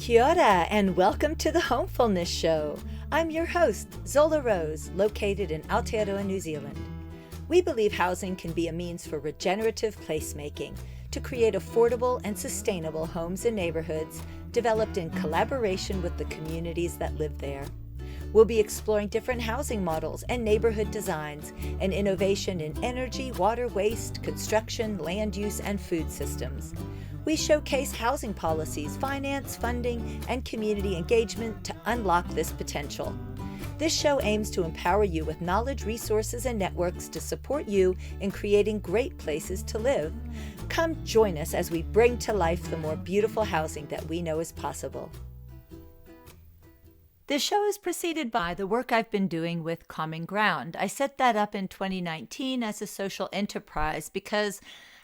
Kia ora, and welcome to the Homefullness Show. I'm your host, Zola Rose, located in Aotearoa, New Zealand. We believe housing can be a means for regenerative placemaking to create affordable and sustainable homes and neighborhoods developed in collaboration with the communities that live there. We'll be exploring different housing models and neighborhood designs and innovation in energy, water, waste, construction, land use, and food systems. We showcase housing policies, finance, funding, and community engagement to unlock this potential. This show aims to empower you with knowledge, resources, and networks to support you in creating great places to live. Come join us as we bring to life the more beautiful housing that we know is possible. This show is preceded by the work I've been doing with Common Ground. I set that up in 2019 as a social enterprise because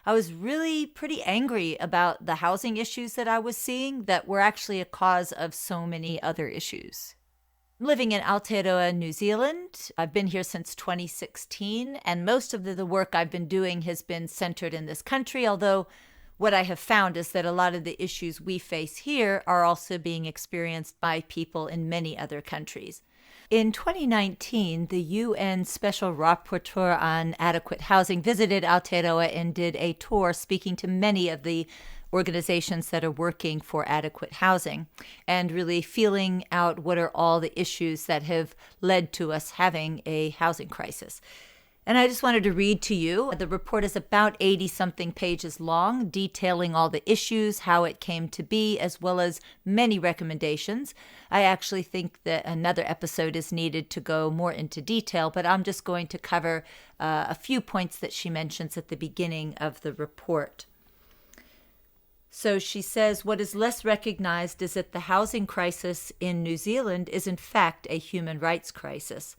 I was really pretty angry about the housing issues that I was seeing that were actually a cause of so many other issues. I'm living in Aotearoa, New Zealand. I've been here since 2016, and most of the work I've been doing has been centered in this country, although what I have found is that a lot of the issues we face here are also being experienced by people in many other countries. In 2019, the UN Special Rapporteur on Adequate Housing visited Aotearoa and did a tour speaking to many of the organizations that are working for adequate housing and really feeling out what are all the issues that have led to us having a housing crisis. And I just wanted to read to you. The report is about 80-something pages long, detailing all the issues, how it came to be, as well as many recommendations. I actually think that another episode is needed to go more into detail, but I'm just going to cover a few points that she mentions at the beginning of the report. So she says, what is less recognized is that the housing crisis in New Zealand is in fact a human rights crisis.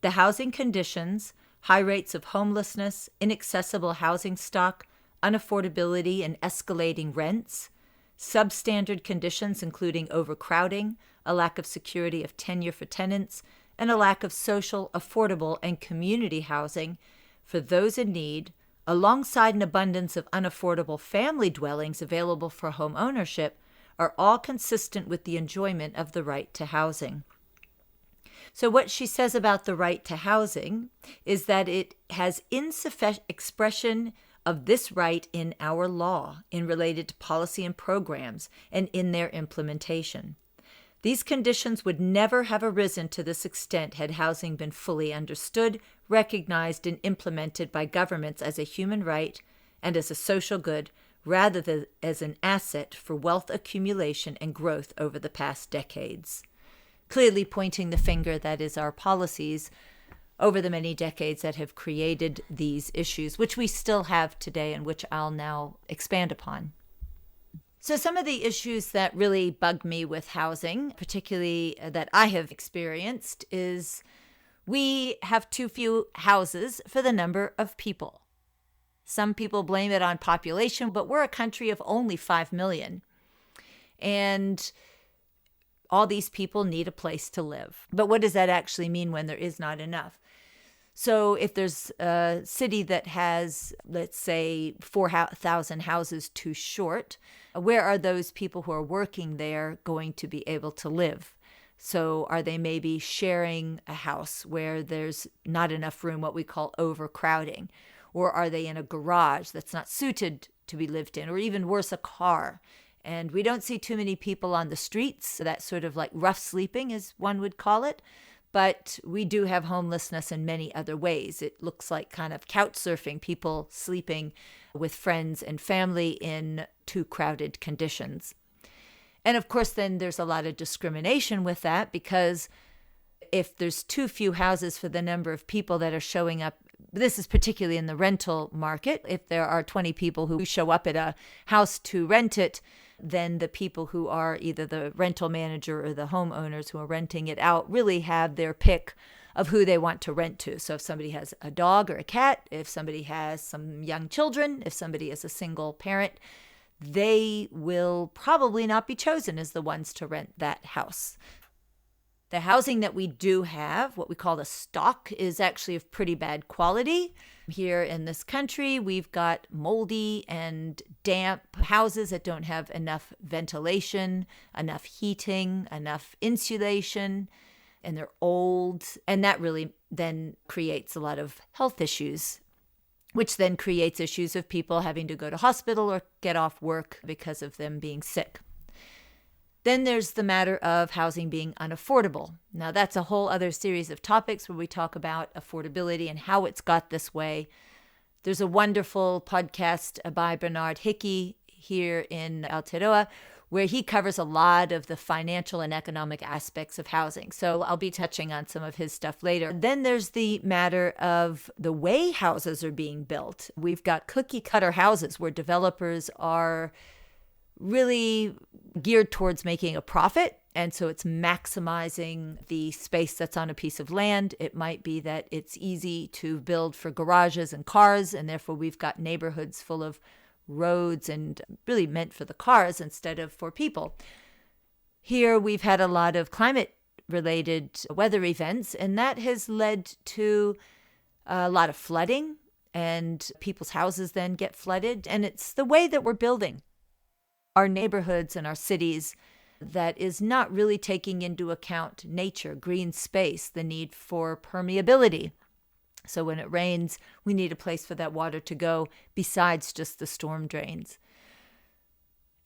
The housing conditions, high rates of homelessness, inaccessible housing stock, unaffordability and escalating rents, substandard conditions including overcrowding, a lack of security of tenure for tenants, and a lack of social, affordable, and community housing for those in need, alongside an abundance of unaffordable family dwellings available for home ownership, are all consistent with the enjoyment of the right to housing. So what she says about the right to housing is that it has insufficient expression of this right in our law in related to policy and programs and in their implementation. These conditions would never have arisen to this extent had housing been fully understood, recognized, and implemented by governments as a human right and as a social good, rather than as an asset for wealth accumulation and growth over the past decades. Clearly pointing the finger that is our policies over the many decades that have created these issues, which we still have today and which I'll now expand upon. So some of the issues that really bug me with housing, particularly that I have experienced, is we have too few houses for the number of people. Some people blame it on population, but we're a country of only 5 million. And all these people need a place to live. But what does that actually mean when there is not enough? So if there's a city that has, let's say, 4,000 houses too short, where are those people who are working there going to be able to live? So are they maybe sharing a house where there's not enough room, what we call overcrowding? Or are they in a garage that's not suited to be lived in? Or even worse, a car? And we don't see too many people on the streets, so that's sort of like rough sleeping, as one would call it. But we do have homelessness in many other ways. It looks like kind of couch surfing, people sleeping with friends and family in too crowded conditions. And of course, then there's a lot of discrimination with that, because if there's too few houses for the number of people that are showing up, this is particularly in the rental market. If there are 20 people who show up at a house to rent it, then the people who are either the rental manager or the homeowners who are renting it out really have their pick of who they want to rent to. So if somebody has a dog or a cat, if somebody has some young children, if somebody is a single parent, they will probably not be chosen as the ones to rent that house. The housing that we do have, what we call the stock, is actually of pretty bad quality. Here in this country, we've got moldy and damp houses that don't have enough ventilation, enough heating, enough insulation, and they're old. And that really then creates a lot of health issues, which then creates issues of people having to go to hospital or get off work because of them being sick. Then there's the matter of housing being unaffordable. Now, that's a whole other series of topics where we talk about affordability and how it's got this way. There's a wonderful podcast by Bernard Hickey here in Aotearoa where he covers a lot of the financial and economic aspects of housing. So I'll be touching on some of his stuff later. Then there's the matter of the way houses are being built. We've got cookie cutter houses where developers are really geared towards making a profit. And so it's maximizing the space that's on a piece of land. It might be that it's easy to build for garages and cars, and therefore we've got neighborhoods full of roads and really meant for the cars instead of for people. Here we've had a lot of climate-related weather events, and that has led to a lot of flooding, and people's houses then get flooded. And it's the way that we're building our neighborhoods and our cities that is not really taking into account nature, green space, the need for permeability. So when it rains, we need a place for that water to go besides just the storm drains.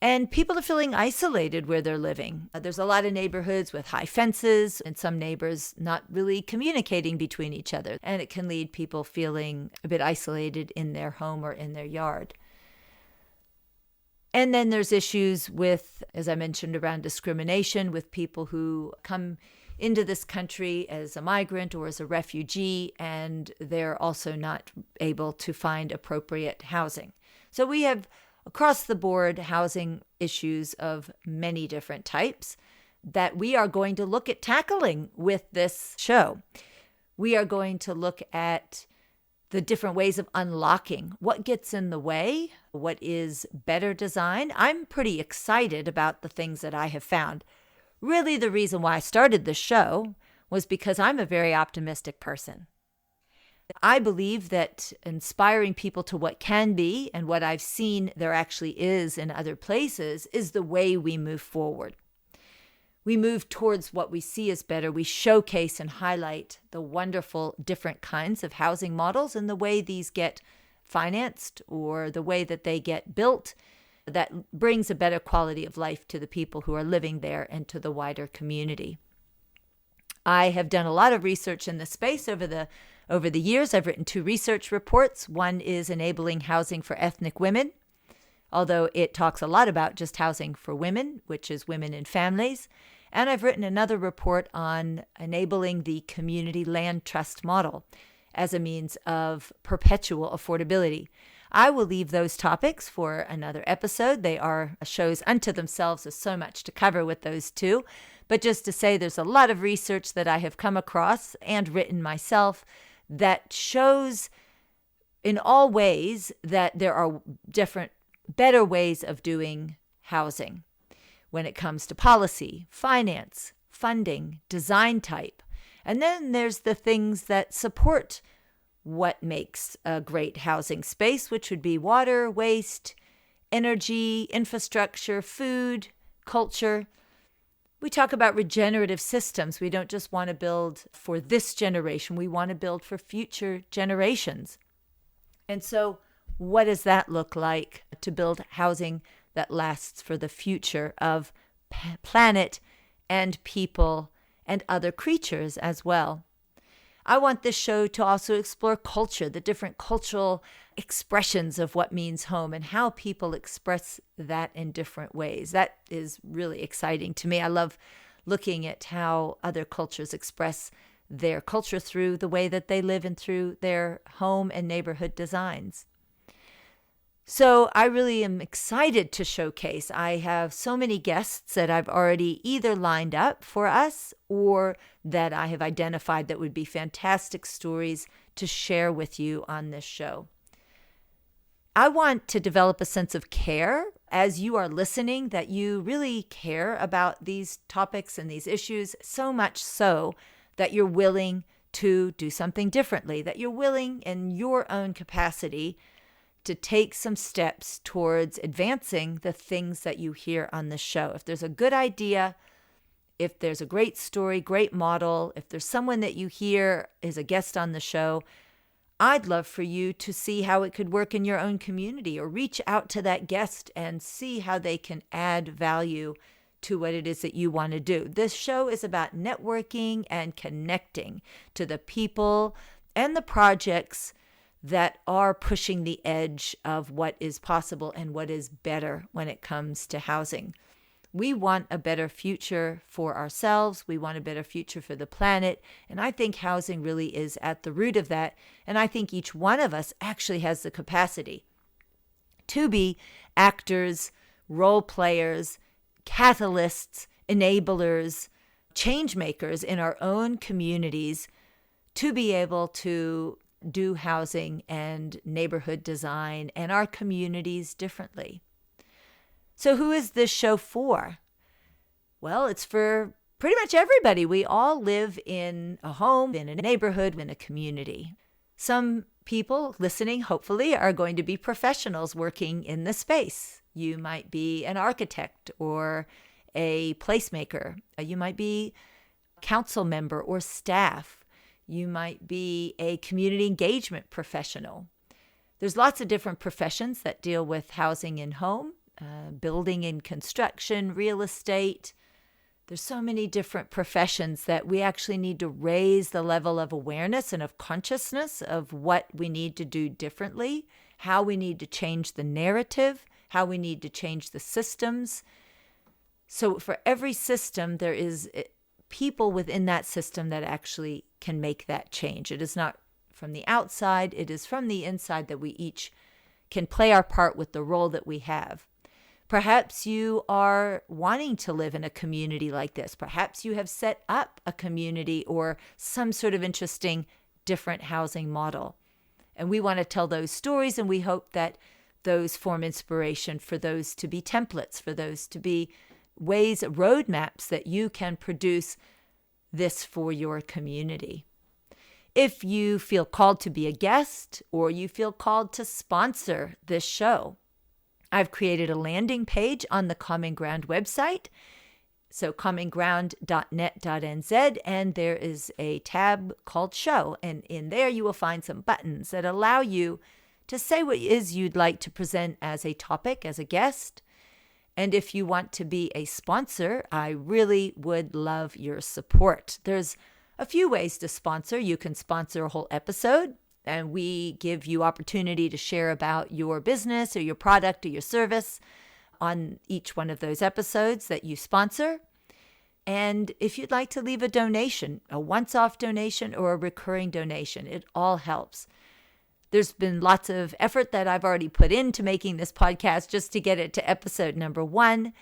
And people are feeling isolated where they're living. There's a lot of neighborhoods with high fences and some neighbors not really communicating between each other. And it can lead people feeling a bit isolated in their home or in their yard. And then there's issues with, as I mentioned, around discrimination with people who come into this country as a migrant or as a refugee, and they're also not able to find appropriate housing. So we have across the board housing issues of many different types that we are going to look at tackling with this show. We are going to look at the different ways of unlocking what gets in the way, what is better design. I'm pretty excited about the things that I have found. Really, the reason why I started this show was because I'm a very optimistic person. I believe that inspiring people to what can be and what I've seen there actually is in other places is the way we move forward. We move towards what we see as better. We showcase and highlight the wonderful different kinds of housing models and the way these get financed or the way that they get built that brings a better quality of life to the people who are living there and to the wider community. I have done a lot of research in this space over the years. I've written 2 research reports. One is Enabling Housing for Ethnic Women, although it talks a lot about just housing for women, which is women and families. And I've written another report on enabling the community land trust model as a means of perpetual affordability. I will leave those topics for another episode. They are shows unto themselves. There's so much to cover with those 2. But just to say, there's a lot of research that I have come across and written myself that shows in all ways that there are different, better ways of doing housing when it comes to policy, finance, funding, design type. And then there's the things that support what makes a great housing space, which would be water, waste, energy, infrastructure, food, culture. We talk about regenerative systems. We don't just want to build for this generation. We want to build for future generations. And so what does that look like to build housing that lasts for the future of planet and people and other creatures as well? I want this show to also explore culture, the different cultural expressions of what means home and how people express that in different ways. That is really exciting to me. I love looking at how other cultures express their culture through the way that they live and through their home and neighborhood designs. So I really am excited to showcase. I have so many guests that I've already either lined up for us or that I have identified that would be fantastic stories to share with you on this show. I want to develop a sense of care as you are listening, that you really care about these topics and these issues, so much so that you're willing to do something differently, that you're willing in your own capacity to take some steps towards advancing the things that you hear on the show. If there's a good idea, if there's a great story, great model, if there's someone that you hear is a guest on the show, I'd love for you to see how it could work in your own community, or reach out to that guest and see how they can add value to what it is that you want to do. This show is about networking and connecting to the people and the projects that are pushing the edge of what is possible and what is better when it comes to housing. We want a better future for ourselves. We want a better future for the planet. And I think housing really is at the root of that. And I think each one of us actually has the capacity to be actors, role players, catalysts, enablers, change makers in our own communities, to be able to do housing and neighborhood design and our communities differently. So who is this show for? Well, it's for pretty much everybody. We all live in a home, in a neighborhood, in a community. Some people listening, hopefully, are going to be professionals working in the space. You might be an architect or a placemaker. You might be a council member or staff. You might be a community engagement professional. There's lots of different professions that deal with housing and home, building and construction, real estate. There's so many different professions that we actually need to raise the level of awareness and of consciousness of what we need to do differently, how we need to change the narrative, how we need to change the systems. So for every system, there is people within that system that actually can make that change. It is not from the outside, it is from the inside that we each can play our part with the role that we have. Perhaps you are wanting to live in a community like this. Perhaps you have set up a community or some sort of interesting, different housing model. And we want to tell those stories, and we hope that those form inspiration for those to be templates, for those to be ways, roadmaps that you can produce this for your community. If you feel called to be a guest, or you feel called to sponsor this show, I've created a landing page on the Common Ground website, so commonground.net.nz, and there is a tab called Show, and in there you will find some buttons that allow you to say what it is you'd like to present as a topic, as a guest. And if you want to be a sponsor, I really would love your support. There's a few ways to sponsor. You can sponsor a whole episode, and we give you opportunity to share about your business or your product or your service on each one of those episodes that you sponsor. And if you'd like to leave a donation, a once-off donation or a recurring donation, it all helps. There's been lots of effort that I've already put into making this podcast just to get it to episode number 1.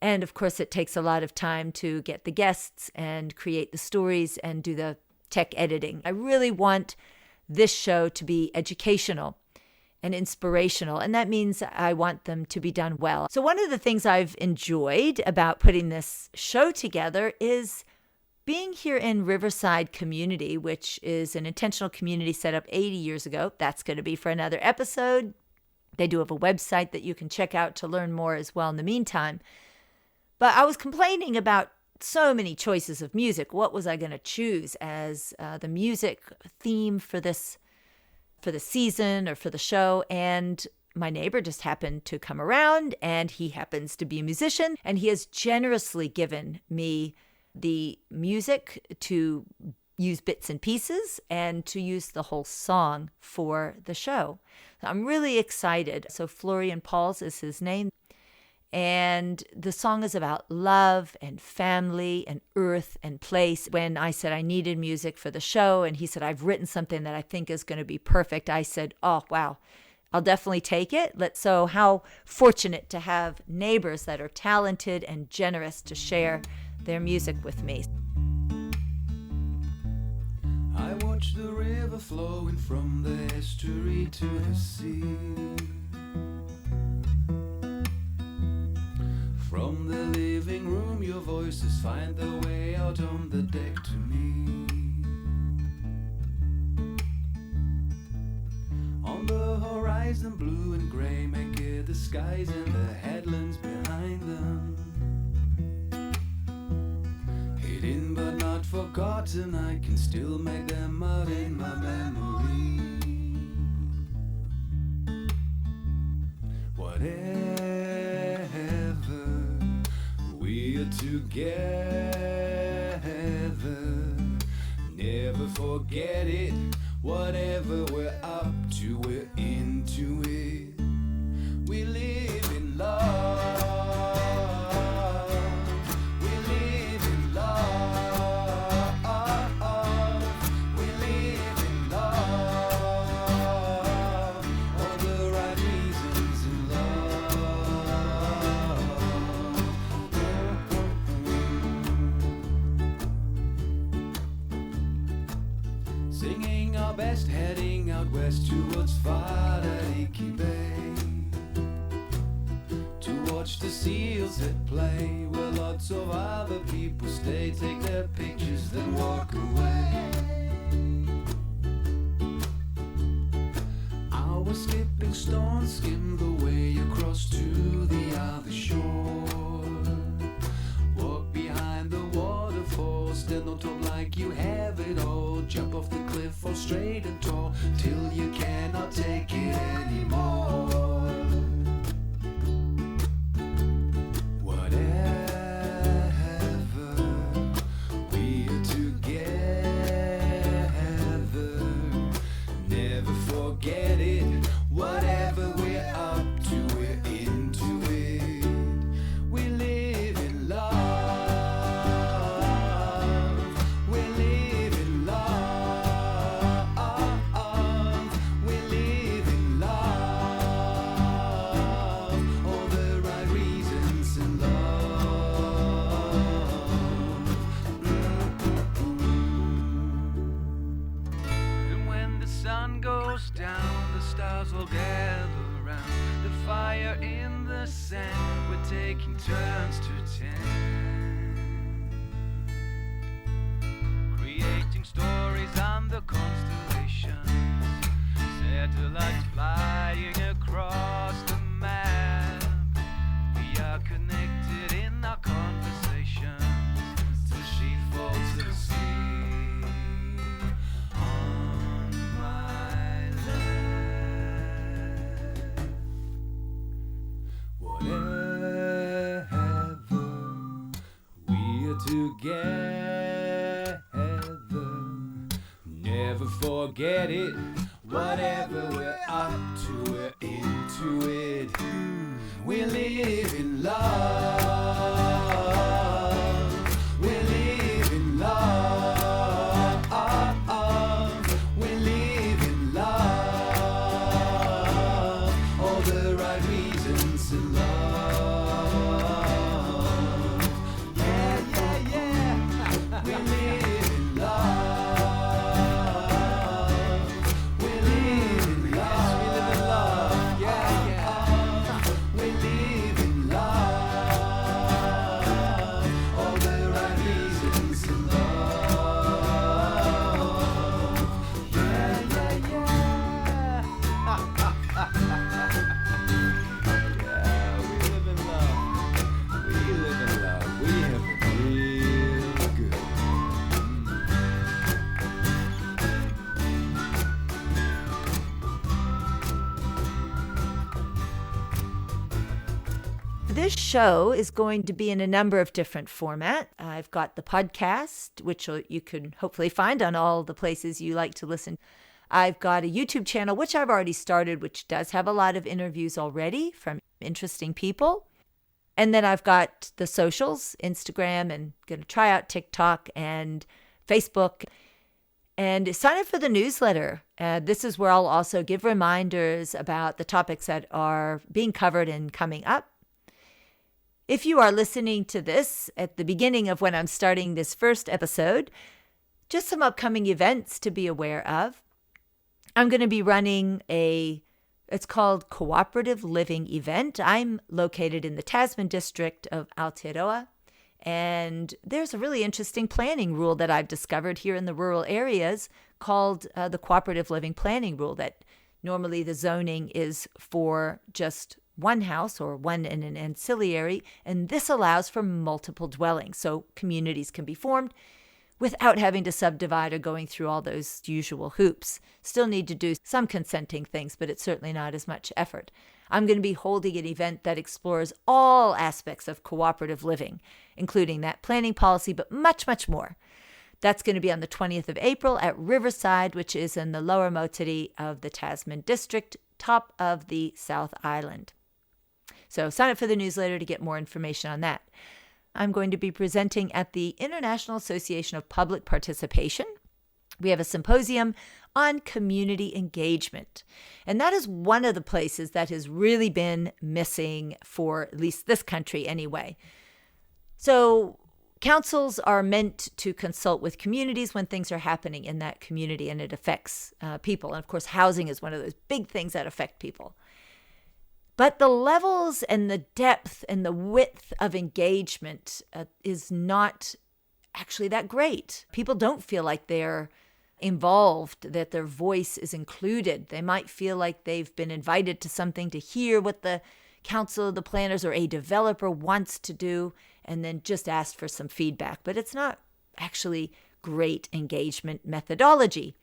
And of course, it takes a lot of time to get the guests and create the stories and do the tech editing. I really want this show to be educational and inspirational, and that means I want them to be done well. So one of the things I've enjoyed about putting this show together is being here in Riverside community, which is an intentional community set up 80 years ago. That's going to be for another episode. They do have a website that you can check out to learn more as well in the meantime. But I was complaining about so many choices of music. What was I going to choose as the music theme for the season or for the show? And my neighbor just happened to come around, and he happens to be a musician, and he has generously given me the music to use bits and pieces and to use the whole song for the show. I'm really excited. So Florian Pauls is his name. And the song is about love and family and earth and place. When I said I needed music for the show, and he said, I've written something that I think is going to be perfect, I said, oh, wow, I'll definitely take it. So how fortunate to have neighbors that are talented and generous to share their music with me. I watch the river flowing from the estuary to the sea. From the living room your voices find their way out on the deck to me. On the horizon blue and grey make it the skies and the headlands behind them. Hidden but not forgotten, I can still make them out in my memory. Whatever, we're together. Never forget it. Whatever we're up to, we're into it. We live in love. We live in love. We live in love. All the right reasons in love. Singing our best, heading out west towards Fariki Bay, to watch the seals at play, where lots of other people stay, take their pictures, then walk away. Our slipping stones skim the way across to the other shore. Walk behind the waterfall, stand on top like you have it all. Jump off the cliff, fall straight and tall, till you cannot take it anymore. Whatever, we're together. Never forget it. Whatever we're up to, we're into it. We live in love. We live in love. We live in love. All the right reasons in love. And when the sun goes down, the stars will gather round the fire in the sand. We're taking turns to tend, creating stories on the constellations, satellites flying across the map. We are connected in our conversations, till she falls asleep on my lap. Whatever, we're together. Never forget it. Whatever we're up to, we're into it. We live in love. We live in love. We live in love. All the right reasons in love. Yeah, yeah, yeah. We live in love. We live in love. We live in love. Yeah, yeah. We live in love. All the right reasons in love. Yeah, yeah, yeah. Yeah, we live in love. We live in love. We have it real good. This show is going to be in a number of different formats. I've got the podcast, which you can hopefully find on all the places you like to listen. I've got a YouTube channel, which I've already started, which does have a lot of interviews already from interesting people. And then I've got the socials, Instagram, and going to try out TikTok and Facebook. And sign up for the newsletter. This is where I'll also give reminders about the topics that are being covered and coming up. If you are listening to this at the beginning of when I'm starting this first episode, just some upcoming events to be aware of. I'm going to be running a It's called Cooperative Living Event. I'm located in the Tasman district of Aotearoa, and there's a really interesting planning rule that I've discovered here in the rural areas called the Cooperative Living Planning Rule, that normally the zoning is for just one house or one in an ancillary, and this allows for multiple dwellings, so communities can be formed without having to subdivide or going through all those usual hoops. Still need to do some consenting things, but it's certainly not as much effort. I'm going to be holding an event that explores all aspects of cooperative living, including that planning policy, but much, much more. That's going to be on the 20th of April at Riverside, which is in the Lower Motiri of the Tasman district, top of the South Island. So sign up for the newsletter to get more information on that. I'm going to be presenting at the International Association of Public Participation. We have a symposium on community engagement. And that is one of the places that has really been missing for at least this country anyway. So councils are meant to consult with communities when things are happening in that community and it affects people. And of course, housing is one of those big things that affect people. But the levels and the depth and the width of engagement is not actually that great. People don't feel like they're involved, that their voice is included. They might feel like they've been invited to something to hear what the council, the planners, or a developer wants to do, and then just ask for some feedback. But it's not actually great engagement methodology.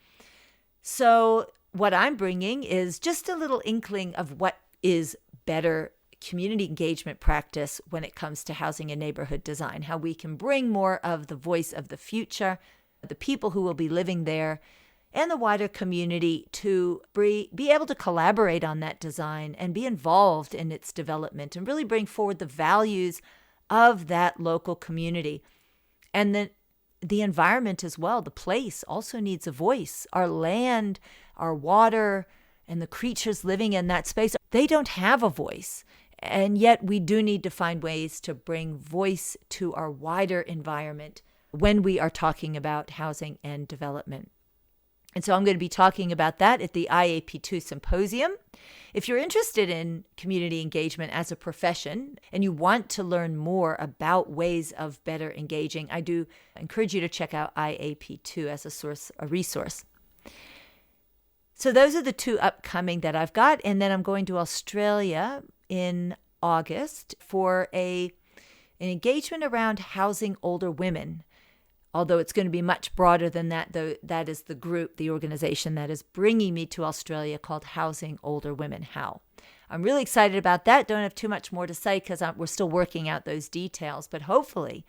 So what I'm bringing is just a little inkling of what is better community engagement practice when it comes to housing and neighborhood design, how we can bring more of the voice of the future, the people who will be living there, and the wider community to be able to collaborate on that design and be involved in its development and really bring forward the values of that local community. And the environment as well, the place also needs a voice. Our land, our water, and the creatures living in that space, they don't have a voice. And yet we do need to find ways to bring voice to our wider environment when we are talking about housing and development. And so I'm going to be talking about that at the IAP2 Symposium. If you're interested in community engagement as a profession and you want to learn more about ways of better engaging, I do encourage you to check out IAP2 as a resource. So those are the two upcoming that I've got. And then I'm going to Australia in August for an engagement around housing older women. Although it's going to be much broader than that, though, that is the organization that is bringing me to Australia, called Housing Older Women How. I'm really excited about that. Don't have too much more to say because we're still working out those details, but hopefully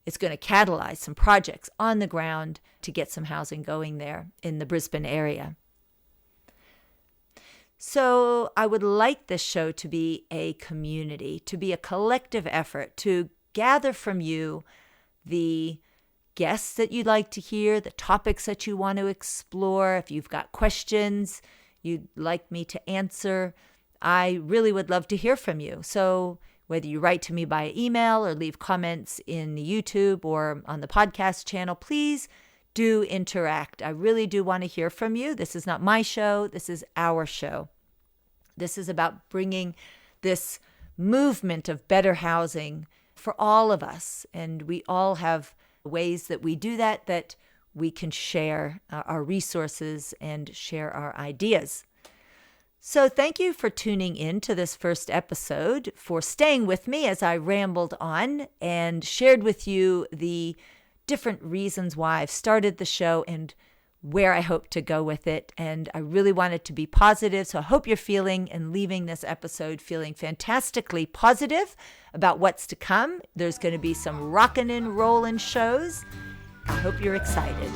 it's going to catalyze some projects on the ground to get some housing going there in the Brisbane area. So I would like this show to be a community, to be a collective effort, to gather from you the guests that you'd like to hear, the topics that you want to explore. If you've got questions you'd like me to answer, I really would love to hear from you. So whether you write to me by email or leave comments in the YouTube or on the podcast channel, please do interact. I really do want to hear from you. This is not my show. This is our show. This is about bringing this movement of better housing for all of us. And we all have ways that we do that we can share our resources and share our ideas. So thank you for tuning in to this first episode, for staying with me as I rambled on and shared with you the different reasons why I've started the show and where I hope to go with it. And I really want it to be positive. So I hope you're feeling and leaving this episode feeling fantastically positive about what's to come. There's going to be some rockin' and rollin' shows. I hope you're excited.